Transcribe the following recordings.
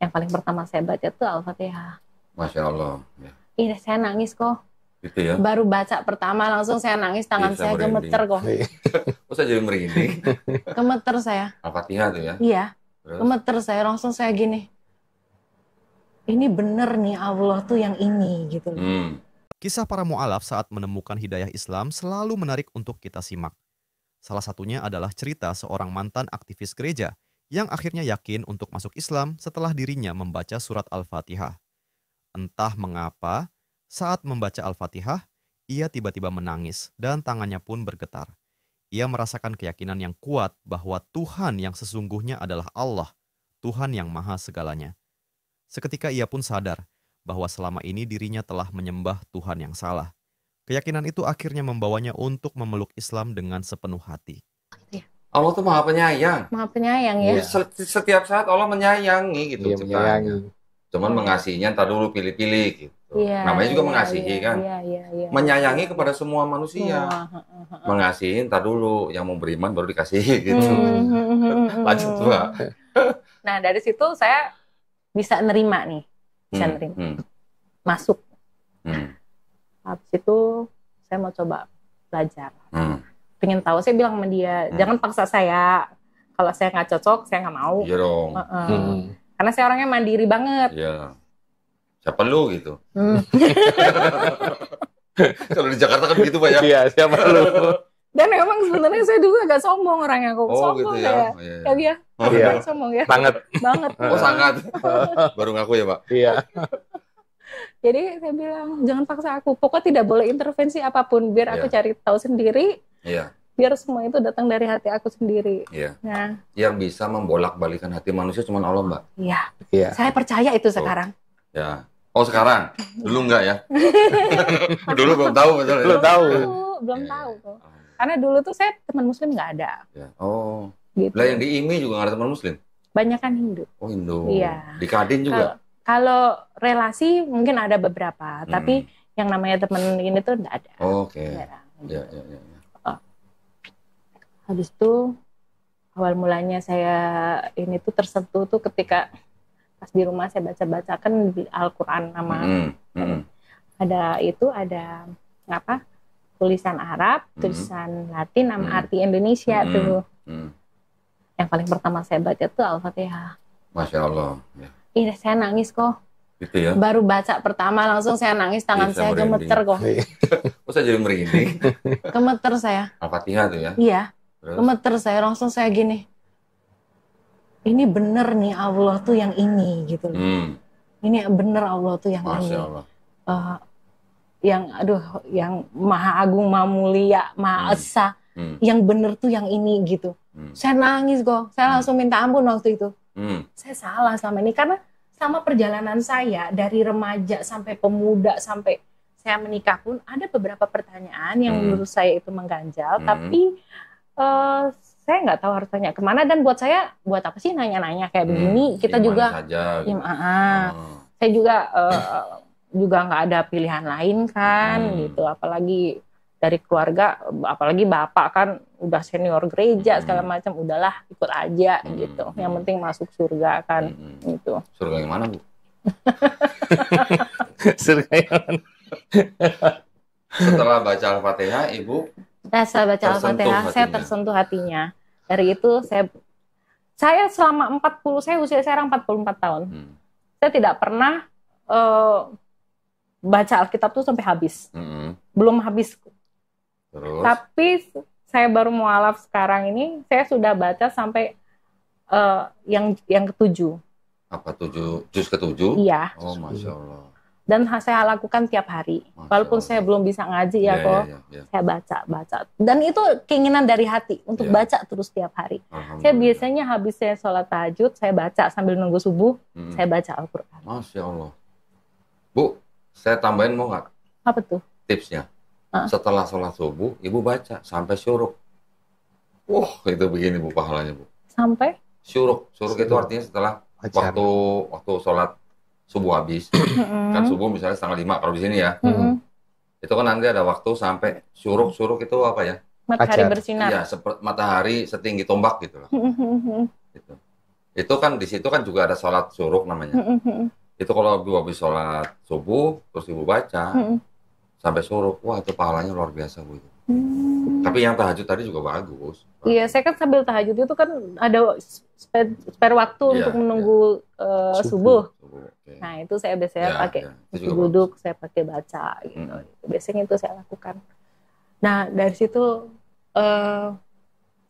Yang paling pertama saya baca tuh Al-Fatihah. Masya Allah. Ya. Ih, saya nangis kok. Gitu ya. Baru baca pertama langsung saya nangis, tangan Bisa saya gemeter kok. Oh, saya jadi merinding. Gemeter saya. Al-Fatihah tuh ya. Iya, Terus? gemeter saya, langsung saya gini. Ini bener nih Allah tuh yang ini gitu. Kisah para mu'alaf saat menemukan hidayah Islam selalu menarik untuk kita simak. Salah satunya adalah cerita seorang mantan aktivis gereja yang akhirnya yakin untuk masuk Islam setelah dirinya membaca surat Al-Fatihah. Entah mengapa, saat membaca Al-Fatihah, ia tiba-tiba menangis dan tangannya pun bergetar. Ia merasakan keyakinan yang kuat bahwa Tuhan yang sesungguhnya adalah Allah, Tuhan yang maha segalanya. Seketika ia pun sadar bahwa selama ini dirinya telah menyembah Tuhan yang salah. Keyakinan itu akhirnya membawanya untuk memeluk Islam dengan sepenuh hati. Allah tuh maha penyayang. Maha penyayang ya. Setiap saat Allah menyayangi gitu. Iya, menyayangi. Cuman mengasihinya ntar dulu pilih-pilih gitu. Iya, Namanya juga iya, mengasihi iya, kan. iya. Menyayangi kepada semua manusia. Mengasihi ntar dulu, yang mau beriman baru dikasihi gitu. Lanjut Mbak. Nah dari situ saya bisa nerima nih. Bisa nerima. Masuk. Habis itu saya mau coba belajar. Pengen tahu, saya bilang sama dia, jangan paksa saya. Kalau saya nggak cocok, saya nggak mau. Iya dong. Karena saya orangnya mandiri banget. Iya. Siapa lu gitu? Kalau di Jakarta kan begitu Pak ya? Iya, siapa lu? Dan memang sebenarnya saya juga agak sombong orangnya. Kok sombong gitu ya? Ya dia. Iya. Sombong ya. Banget. Banget. Oh sangat. Baru ngaku ya Pak? Iya. Jadi saya bilang, jangan paksa aku. Pokoknya tidak boleh intervensi apapun. Biar aku cari tahu sendiri. Iya. Biar semua itu datang dari hati aku sendiri. Iya. Nah, yang bisa membolak-balikan hati manusia cuma Allah Mbak. Iya. Iya. Saya percaya itu sekarang. Ya. Oh sekarang? Dulu enggak ya? Dulu belum tahu betul ya? Belum tahu. Belum tahu tuh. Karena dulu tuh saya teman muslim nggak ada. Ya. Oh. Gitu. Lah yang di IMI juga nggak ada teman muslim? Banyakan Hindu. Oh Hindu. Iya. Di Kadin juga? Kalau relasi mungkin ada beberapa, tapi yang namanya teman ini tuh nggak ada. Oh, oke. Ya. Ya. Habis itu awal mulanya saya ini tuh tersentuh tuh ketika pas di rumah saya baca-baca kan di Al-Quran nama ada apa tulisan Arab, tulisan Latin, nama arti Indonesia tuh. Yang paling pertama saya baca tuh Al-Fatihah. Masya Allah. Ya. Ih, saya nangis kok. Gitu ya. Baru baca pertama langsung saya nangis, tangan saya gemeter kok. Oh, saya jadi merinding. Gemeter saya. Al-Fatihah tuh ya. Iya. Terus? Gemeter saya, langsung saya gini. Ini bener nih Allah tuh yang ini gitu. Ini bener Allah tuh yang Masya ini. Allah. Yang maha agung, maha mulia, maha esa. Yang bener tuh yang ini gitu. Saya nangis kok. Saya langsung minta ampun waktu itu. Saya salah selama ini karena sama perjalanan saya dari remaja sampai pemuda sampai saya menikah pun ada beberapa pertanyaan yang menurut saya itu mengganjal, tapi saya nggak tahu harus tanya kemana, dan buat saya buat apa sih nanya-nanya kayak begini. Kita juga saja, gitu. Saya juga nggak ada pilihan lain kan gitu, apalagi dari keluarga, apalagi bapak kan udah senior gereja segala macam, udahlah ikut aja gitu, yang penting masuk surga kan gitu. Surga yang mana Bu? Surga yang mana? Setelah baca Al-Fatihah Ibu Saya baca Al-Fatihah, saya tersentuh hatinya. Dari itu saya selama 40, saya usia sekarang 44 tahun. Saya tidak pernah baca Alkitab tuh sampai habis. Belum habis. Terus? Tapi saya baru mualaf sekarang ini, saya sudah baca sampai yang ke-7. Apa 7? Juz ke-7? Iya. Oh, Masya Allah. Dan saya lakukan tiap hari. Walaupun saya belum bisa ngaji saya baca. Dan itu keinginan dari hati untuk baca terus tiap hari. Saya biasanya habis saya sholat tahajud, saya baca sambil nunggu subuh, saya baca Al-Quran. Masya Allah. Bu, saya tambahin mau nggak? Apa tuh? Tipsnya. Setelah sholat subuh, Ibu baca sampai syuruk. Wah, itu begini Bu pahalanya Bu. Sampai? Syuruk. Syuruk itu artinya setelah waktu sholat subuh habis. Kan subuh misalnya 4:30 kalau di sini ya. Itu kan nanti ada waktu sampai syuruk. Syuruk itu apa ya? Matahari bersinar. Iya, matahari setinggi tombak gitu lah. Gitu. itu kan di situ kan juga ada sholat syuruk namanya. Itu kalau ibu habis sholat subuh terus ibu baca sampai syuruk, wah itu pahalanya luar biasa Bu. Tapi yang tahajud tadi juga bagus. Iya, saya kan sambil tahajud itu kan ada spare waktu untuk menunggu subuh. Okay. Nah itu saya biasanya pakai duduk, saya pakai baca gitu. Biasanya itu saya lakukan. Nah dari situ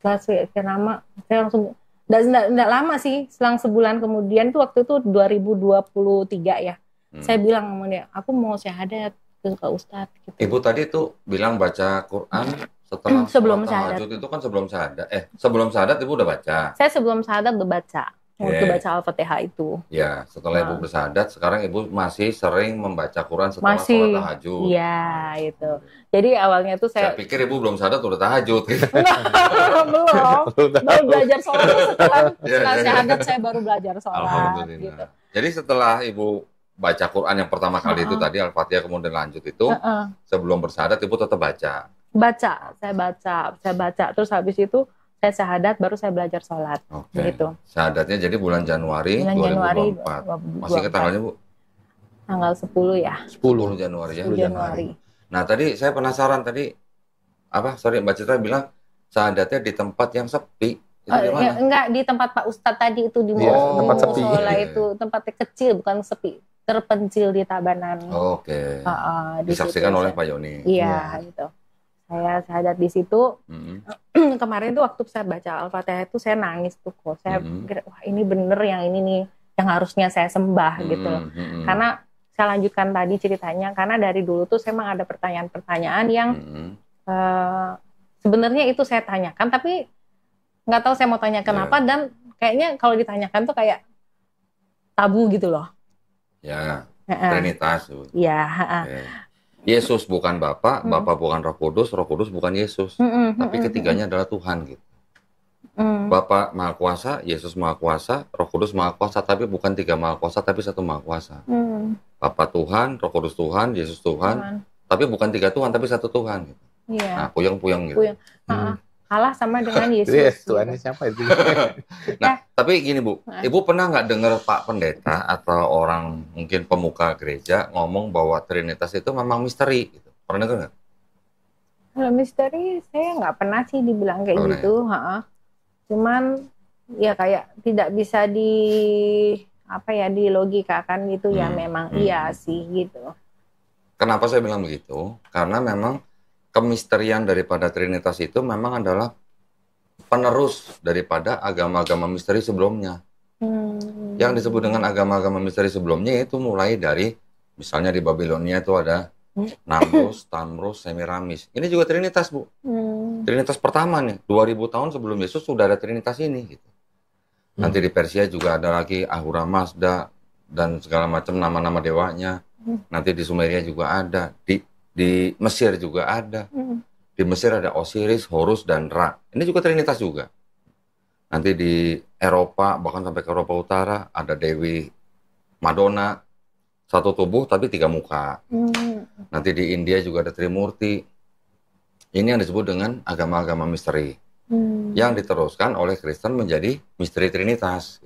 setelah sekian lama, saya langsung nggak lama sih, selang sebulan kemudian itu waktu itu 2023 ya. Saya bilang sama dia, aku mau syahadat ke Pak Ustadz. Gitu. Ibu tadi tuh bilang baca Quran setelah sebelum syahadat. Tahajud itu kan sebelum syahadat. Sebelum syahadat ibu udah baca. Saya sebelum syahadat udah baca. Waktu baca Al-Fatihah itu. Ya, setelah ibu bersyahadat, sekarang ibu masih sering membaca Quran setelah sholat tahajud. Iya, itu. Jadi awalnya tuh saya pikir ibu belum syahadat udah tahajud. belum. Baru belajar sholat setelah syahadat saya baru belajar sholat. Alhamdulillah. Gitu. Jadi setelah ibu baca Quran yang pertama kali itu tadi Al-Fatihah kemudian lanjut itu, sebelum bersyahadat ibu tetap baca. Saya baca. Terus habis itu saya syahadat baru saya belajar sholat. Gitu. Syahadatnya jadi bulan Januari 2024. Masih ke tanggalnya Bu? Tanggal 10 ya. 10 Januari ya. 10 Januari. Nah tadi saya penasaran tadi Mbak Citra bilang syahadatnya di tempat yang sepi. Enggak di tempat Pak Ustadz tadi itu di tempat sepi. Itu tempatnya kecil bukan sepi, terpencil di Tabanan. Oke. Disaksikan oleh Pak Yoni. Iya gitu. Saya syahadat di situ. Kemarin tuh waktu saya baca Al-Fatihah itu saya nangis tuh kok. Saya pikir wah ini bener yang ini nih yang harusnya saya sembah gitu. Karena saya lanjutkan tadi ceritanya karena dari dulu tuh saya emang ada pertanyaan-pertanyaan yang sebenarnya itu saya tanyakan tapi nggak tahu saya mau tanya kenapa dan kayaknya kalau ditanyakan tuh kayak tabu gitu loh. Ya. Trinitas. Iya. Yesus bukan Bapa, Bapa bukan Roh Kudus bukan Yesus. Tapi ketiganya adalah Tuhan gitu. Bapa Maha Kuasa, Yesus Maha Kuasa, Roh Kudus Maha Kuasa, tapi bukan tiga Maha Kuasa, tapi satu Maha Kuasa. Bapa Tuhan, Roh Kudus Tuhan, Yesus Tuhan, tapi bukan tiga Tuhan, tapi satu Tuhan gitu. Nah, puyeng-puyeng gitu. Kalah sama dengan Yesus. Yes, Tuhannya siapa itu? Nah, tapi gini Bu, Ibu pernah nggak dengar Pak Pendeta atau orang mungkin pemuka gereja ngomong bahwa Trinitas itu memang misteri? Gitu. Pernah dengar nggak? Kalau misteri saya nggak pernah sih dibilang kayak gitu. Cuman ya kayak tidak bisa dilogikakan gitu ya memang iya sih gitu. Kenapa saya bilang begitu? Karena memang kemisterian daripada Trinitas itu memang adalah penerus daripada agama-agama misteri sebelumnya. Yang disebut dengan agama-agama misteri sebelumnya itu mulai dari misalnya di Babilonia itu ada Namrus, Tamrus, Semiramis. Ini juga Trinitas Bu. Trinitas pertama nih, 2000 tahun sebelum Yesus sudah ada Trinitas ini gitu. Nanti di Persia juga ada lagi Ahura Mazda dan segala macam nama-nama dewanya. Nanti di Sumeria juga ada, di Mesir juga ada. Di Mesir ada Osiris, Horus, dan Ra. Ini juga Trinitas juga. Nanti di Eropa, bahkan sampai ke Eropa Utara, ada Dewi Madonna. Satu tubuh tapi tiga muka. Nanti di India juga ada Trimurti. Ini yang disebut dengan agama-agama misteri. Yang diteruskan oleh Kristen menjadi misteri Trinitas.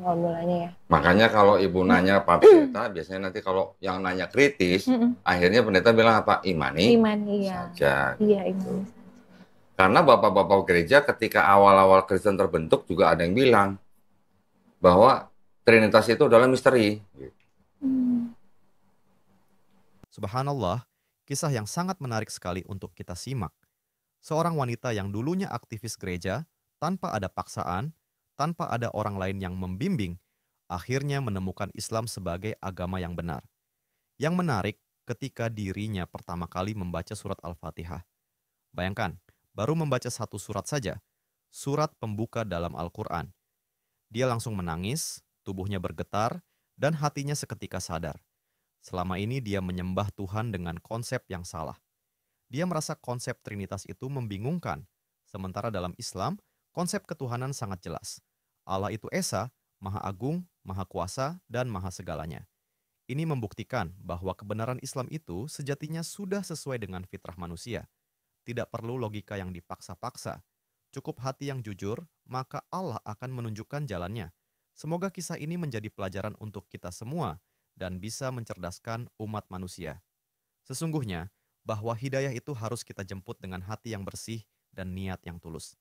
Mulanya ya. Makanya kalau ibu nanya Pak Pendeta, biasanya nanti kalau yang nanya kritis, akhirnya pendeta bilang apa? Imani saja. Iya, imani saja. Karena bapak-bapak gereja ketika awal-awal Kristen terbentuk juga ada yang bilang bahwa Trinitas itu adalah misteri. Subhanallah, kisah yang sangat menarik sekali untuk kita simak. Seorang wanita yang dulunya aktivis gereja, tanpa ada paksaan, tanpa ada orang lain yang membimbing, akhirnya menemukan Islam sebagai agama yang benar. Yang menarik ketika dirinya pertama kali membaca surat Al-Fatihah. Bayangkan, baru membaca satu surat saja, surat pembuka dalam Al-Quran. Dia langsung menangis, tubuhnya bergetar, dan hatinya seketika sadar. Selama ini dia menyembah Tuhan dengan konsep yang salah. Dia merasa konsep Trinitas itu membingungkan, sementara dalam Islam, konsep ketuhanan sangat jelas. Allah itu Esa, Maha Agung, Maha Kuasa, dan Maha Segalanya. Ini membuktikan bahwa kebenaran Islam itu sejatinya sudah sesuai dengan fitrah manusia. Tidak perlu logika yang dipaksa-paksa. cukup hati yang jujur, maka Allah akan menunjukkan jalannya. Semoga kisah ini menjadi pelajaran untuk kita semua dan bisa mencerdaskan umat manusia. Sesungguhnya, bahwa hidayah itu harus kita jemput dengan hati yang bersih dan niat yang tulus.